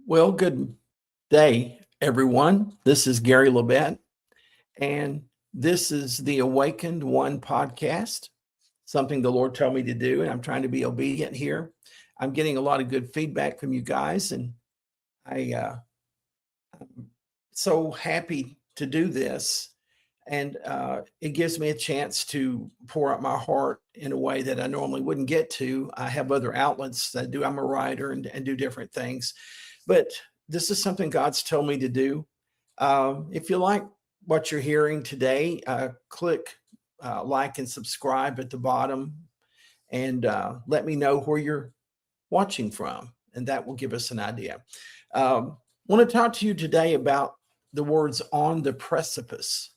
Well, good day, everyone. This is Gary Labette, and this is the Awakened One podcast, something the Lord told me to do, and I'm trying to be obedient here. I'm getting a lot of good feedback from you guys, and I'm so happy to do this. And it gives me a chance to pour out my heart in a way that I normally wouldn't get to. I have other outlets that I do. I'm a writer and do different things. But this is something God's told me to do. If you like what you're hearing today, click like and subscribe at the bottom and let me know where you're watching from. And that will give us an idea. I want to talk to you today about the words on the precipice.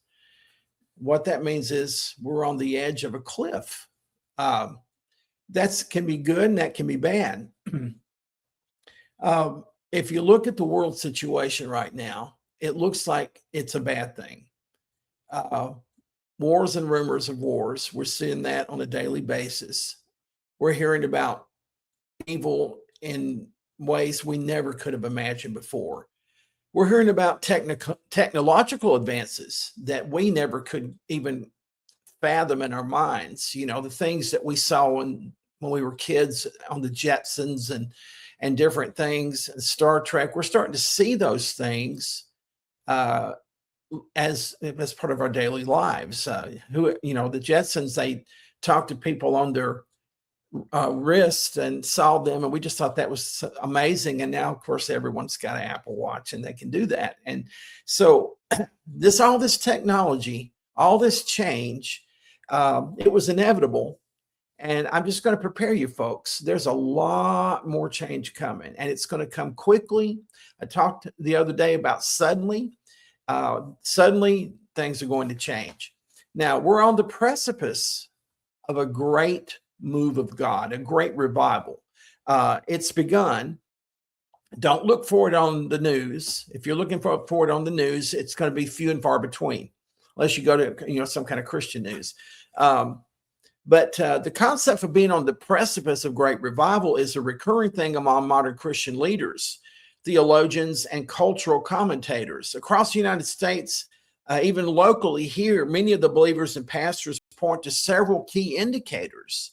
What that means is we're on the edge of a cliff. That can be good and that can be bad. If you look at the world situation right now, it looks like it's a bad thing. Wars and rumors of wars, we're seeing that on a daily basis. We're hearing about evil in ways we never could have imagined before. We're hearing about technological advances that we never could even fathom in our minds. You know, the things that we saw when we were kids on the Jetsons and different things, Star Trek. We're starting to see those things as part of our daily lives. The Jetsons, they talked to people on their wrist and saw them, and we just thought that was amazing. And now, of course, everyone's got an Apple Watch and they can do that. And so all this technology, all this change, it was inevitable. And I'm just going to prepare you folks. There's a lot more change coming, and it's going to come quickly. I talked the other day about suddenly. Suddenly, things are going to change. Now, we're on the precipice of a great move of God, a great revival. It's begun. Don't look for it on the news. If you're looking for it on the news, it's going to be few and far between, unless you go to some kind of Christian news. But the concept of being on the precipice of great revival is a recurring thing among modern Christian leaders, theologians, and cultural commentators across the United States. Even locally here, many of the believers and pastors point to several key indicators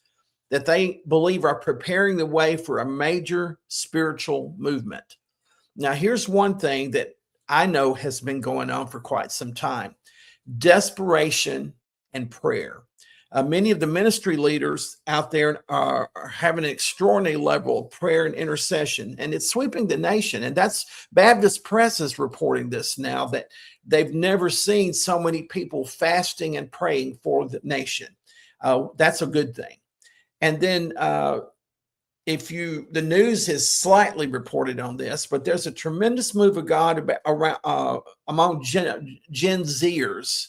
that they believe are preparing the way for a major spiritual movement. Now, here's one thing that I know has been going on for quite some time: desperation and prayer. Many of the ministry leaders out there are having an extraordinary level of prayer and intercession, and it's sweeping the nation. And that's Baptist Press is reporting this now, that they've never seen so many people fasting and praying for the nation. That's a good thing. And then the news has slightly reported on this, but there's a tremendous move of God among Gen Zers.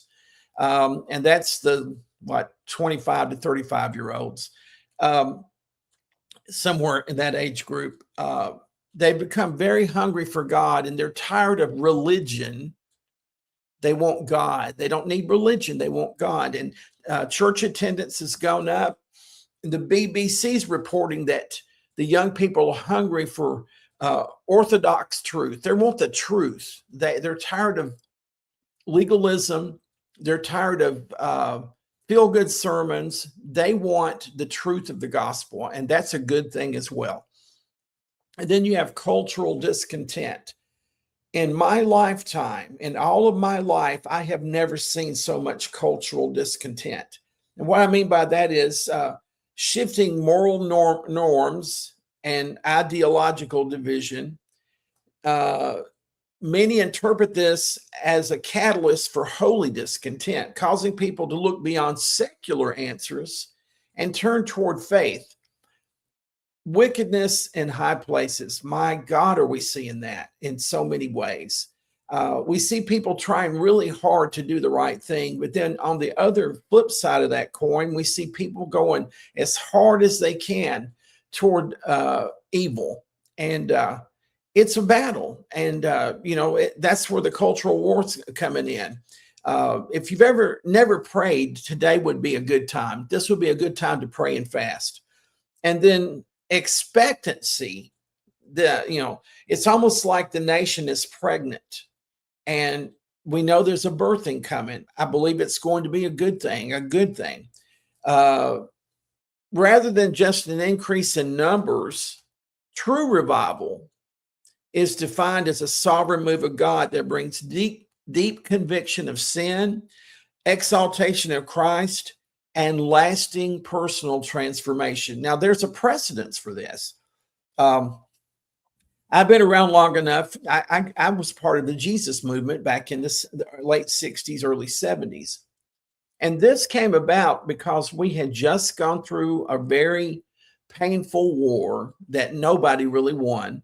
And that's the 25 to 35 year olds, somewhere in that age group. They've become very hungry for God, and they're tired of religion. They want God. They don't need religion. They want God. And church attendance has gone up. And the BBC's reporting that the young people are hungry for orthodox truth. They want the truth. They're tired of legalism. They're tired of feel-good sermons. They want the truth of the gospel, and that's a good thing as well. And then you have cultural discontent. In my lifetime, in all of my life, I have never seen so much cultural discontent. And what I mean by that is shifting moral norms and ideological division. Many interpret this as a catalyst for holy discontent, causing people to look beyond secular answers and turn toward faith. Wickedness in high places. My God, are we seeing that in so many ways? We see people trying really hard to do the right thing, but then on the other flip side of that coin, we see people going as hard as they can toward evil. And it's a battle. And, that's where the cultural war's coming in. If you've never prayed, today would be a good time. This would be a good time to pray and fast. And then expectancy. it's almost like the nation is pregnant, and we know there's a birthing coming. I believe it's going to be a good thing, uh, rather than just an increase in numbers. True revival is defined as a sovereign move of God that brings deep conviction of sin, exaltation of Christ, and lasting personal transformation. Now, there's a precedence for this. I've been around long enough. I was part of the Jesus movement back in the late 60s, early 70s. And this came about because we had just gone through a very painful war that nobody really won.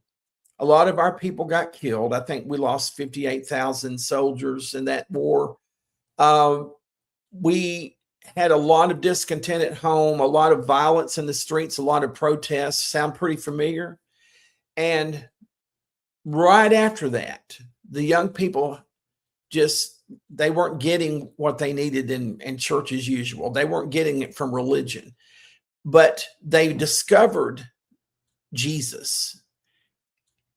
A lot of our people got killed. I think we lost 58,000 soldiers in that war. We had a lot of discontent at home, a lot of violence in the streets, a lot of protests. Sound pretty familiar? And right after that, the young people they weren't getting what they needed in church as usual. They weren't getting it from religion, but they discovered Jesus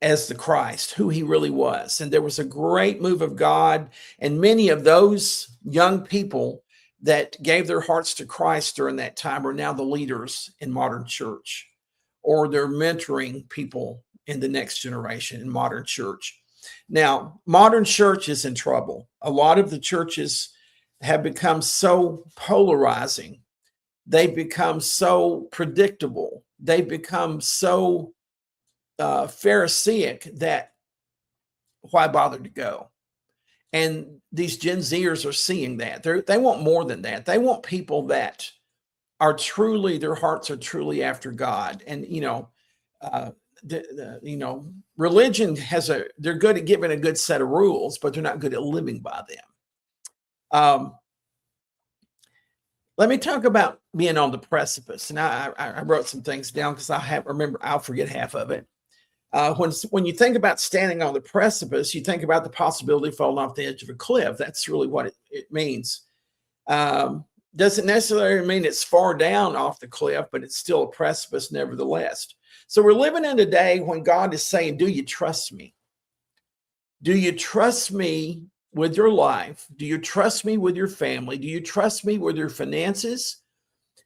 as the Christ, who he really was. And there was a great move of God. And many of those young people that gave their hearts to Christ during that time are now the leaders in modern church, or they're mentoring people in the next generation in modern church. Now, modern church is in trouble. A lot of the churches have become so polarizing. They've become so predictable. They've become so Pharisaic that why bother to go? And these Gen Zers are seeing that. They want more than that. They want people that are truly, their hearts are truly after God. And, religion they're good at giving a good set of rules, but they're not good at living by them. Let me talk about being on the precipice. And I wrote some things down because I'll forget half of it. When you think about standing on the precipice, you think about the possibility of falling off the edge of a cliff. That's really what it means. Doesn't necessarily mean it's far down off the cliff, but it's still a precipice nevertheless. So we're living in a day when God is saying, do you trust me? Do you trust me with your life? Do you trust me with your family? Do you trust me with your finances?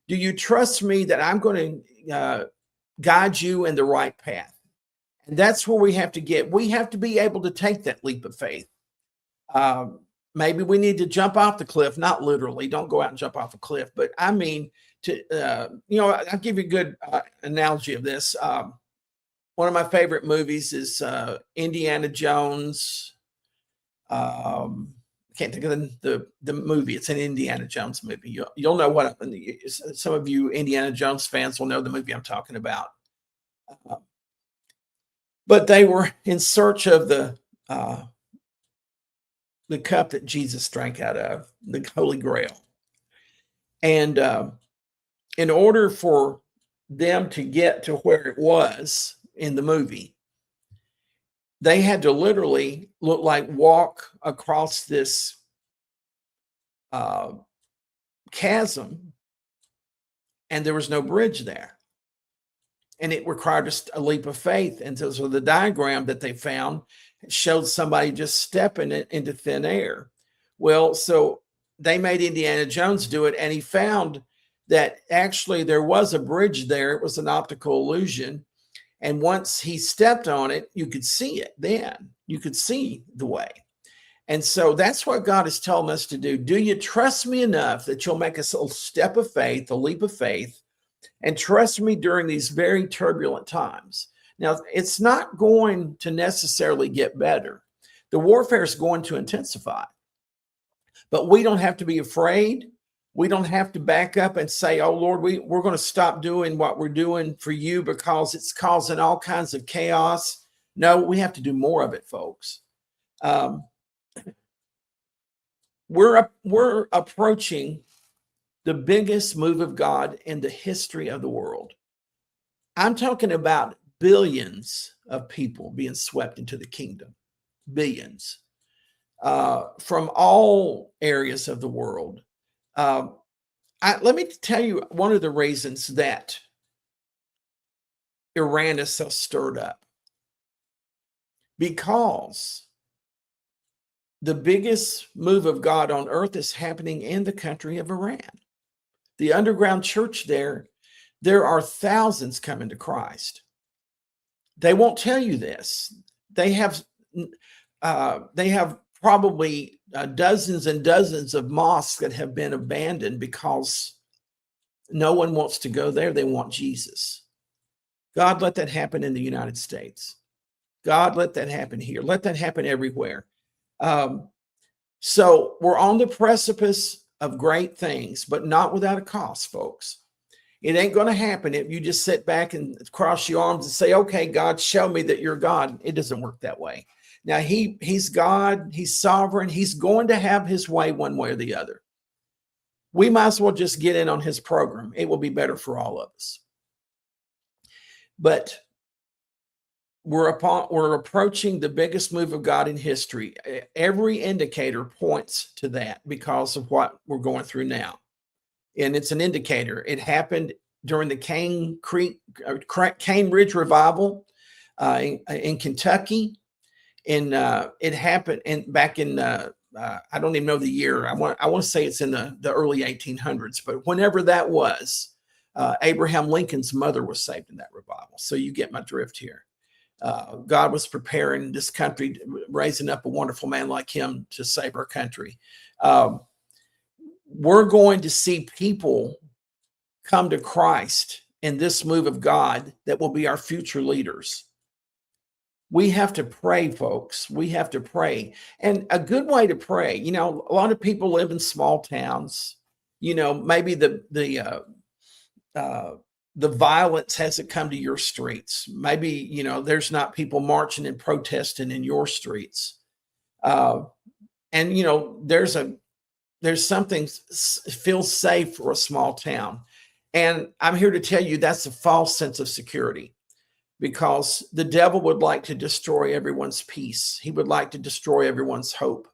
Do you trust me that I'm going to guide you in the right path? And that's where we have to get. We have to be able to take that leap of faith. Maybe we need to jump off the cliff, not literally. Don't go out and jump off a cliff, but I mean I'll give you a good analogy of this. One of my favorite movies is Indiana Jones. I can't think of the movie. It's an Indiana Jones movie. You'll know what some of you Indiana Jones fans will know the movie I'm talking about. But they were in search of the cup that Jesus drank out of, the Holy Grail. And in order for them to get to where it was in the movie, they had to literally walk across this chasm, and there was no bridge there. And it required just a leap of faith. And so the diagram that they found showed somebody just stepping it into thin air. Well, so they made Indiana Jones do it, and he found that actually there was a bridge there. It was an optical illusion. And once he stepped on it, you could see it then. You could see the way. And so that's what God is telling us to do. Do you trust me enough that you'll make a step of faith, a leap of faith, and trust me during these very turbulent times? Now, it's not going to necessarily get better. The warfare is going to intensify. But we don't have to be afraid. We don't have to back up and say, oh, Lord, we're going to stop doing what we're doing for you because it's causing all kinds of chaos. No, we have to do more of it, folks. We're approaching the biggest move of God in the history of the world. I'm talking about billions of people being swept into the kingdom, billions, from all areas of the world. Let me tell you one of the reasons that Iran is so stirred up. because the biggest move of God on earth is happening in the country of Iran. The underground church there are thousands coming to Christ. They won't tell you this. They have probably dozens and dozens of mosques that have been abandoned because no one wants to go there. They want Jesus. God, let that happen in the United States. God, let that happen here. Let that happen everywhere. So we're on the precipice of great things, but not without a cost, folks. It ain't going to happen if you just sit back and cross your arms and say, okay, God, show me that you're God. It doesn't work that way. Now, he's God. He's sovereign. He's going to have his way one way or the other. We might as well just get in on his program. It will be better for all of us. But we're approaching the biggest move of God in history. Every indicator points to that because of what we're going through now. And it's an indicator. It happened during the Cane Ridge revival in Kentucky. And it happened back in I don't even know the year. I want to say it's in the early 1800s, but whenever that was, Abraham Lincoln's mother was saved in that revival. So you get my drift here. God was preparing this country, raising up a wonderful man like him to save our country. We're going to see people come to Christ in this move of God that will be our future leaders. We have to pray, folks. We have to pray. And a good way to pray, a lot of people live in small towns. Maybe the violence hasn't come to your streets. Maybe, there's not people marching and protesting in your streets. There's something feels safe for a small town. And I'm here to tell you that's a false sense of security, because the devil would like to destroy everyone's peace. He would like to destroy everyone's hope.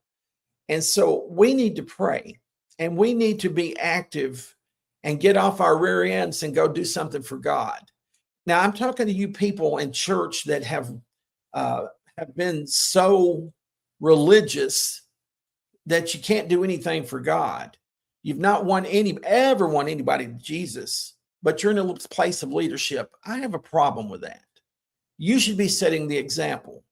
And so we need to pray, and we need to be active and get off our rear ends and go do something for God. Now, I'm talking to you people in church that have been so religious that you can't do anything for God. You've not ever won anybody to Jesus, but you're in a place of leadership. I have a problem with that. You should be setting the example.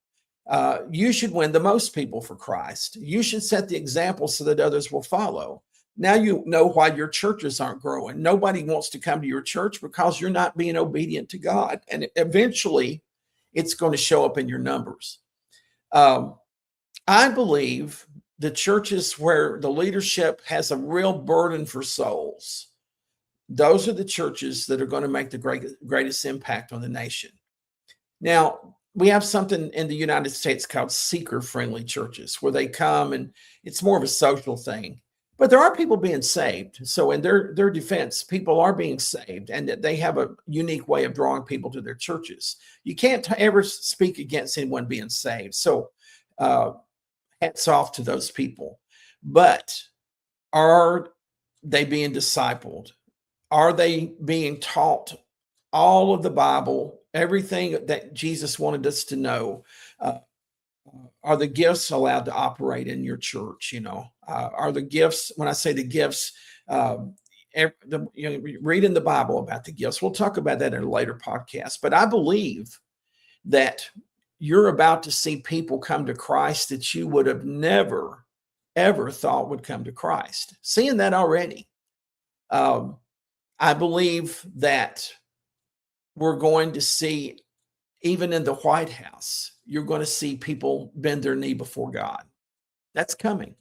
You should win the most people for Christ. You should set the example so that others will follow. Now you know why your churches aren't growing. Nobody wants to come to your church because you're not being obedient to God. And eventually it's going to show up in your numbers. I believe the churches where the leadership has a real burden for souls, those are the churches that are going to make the greatest impact on the nation. Now, we have something in the United States called seeker-friendly churches, where they come and it's more of a social thing. But there are people being saved. So in their defense, people are being saved, and that they have a unique way of drawing people to their churches. You can't ever speak against anyone being saved. So hats off to those people. But are they being discipled? Are they being taught all of the Bible, everything that Jesus wanted us to know? Are the gifts allowed to operate in your church? Are the gifts, when I say the gifts, reading the Bible about the gifts. We'll talk about that in a later podcast. But I believe that you're about to see people come to Christ that you would have never, ever thought would come to Christ. Seeing that already. I believe that we're going to see, even in the White House, you're going to see people bend their knee before God. That's coming.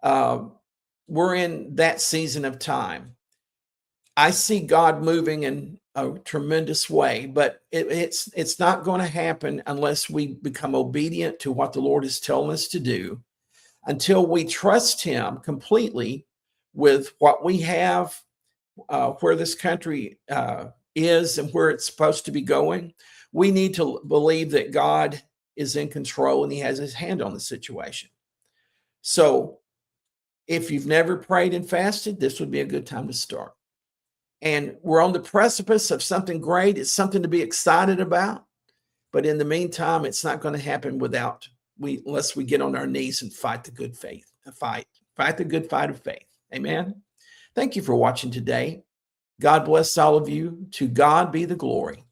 We're in that season of time. I see God moving in a tremendous way, but it's not going to happen unless we become obedient to what the Lord is telling us to do, until we trust him completely with what we have, where this country is and where it's supposed to be going. We need to believe that God is in control and he has his hand on the situation. So if you've never prayed and fasted, this would be a good time to start. And we're on the precipice of something great. It's something to be excited about. But in the meantime, it's not going to happen unless we get on our knees and fight the good fight the good fight of faith. Amen. Thank you for watching today. God bless all of you. To God be the glory.